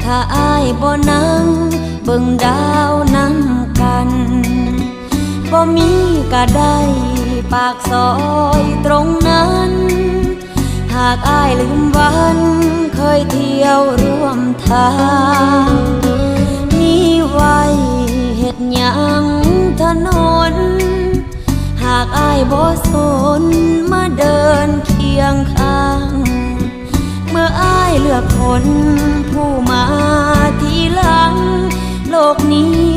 ถ้าอ้ายบ่นั่งเบิ่งดาวนำกันบ่มีก็ได้ปากซอยตรงนั้นหากอ้ายลืมวันเคยเที่ยวร่วมทางมีไว้เฮ็ดหยังถนนหากอ้ายบ่สนมาเดินเคียงข้างเมื่ออ้ายเลือกคนผู้มาทีหลังโลกนี้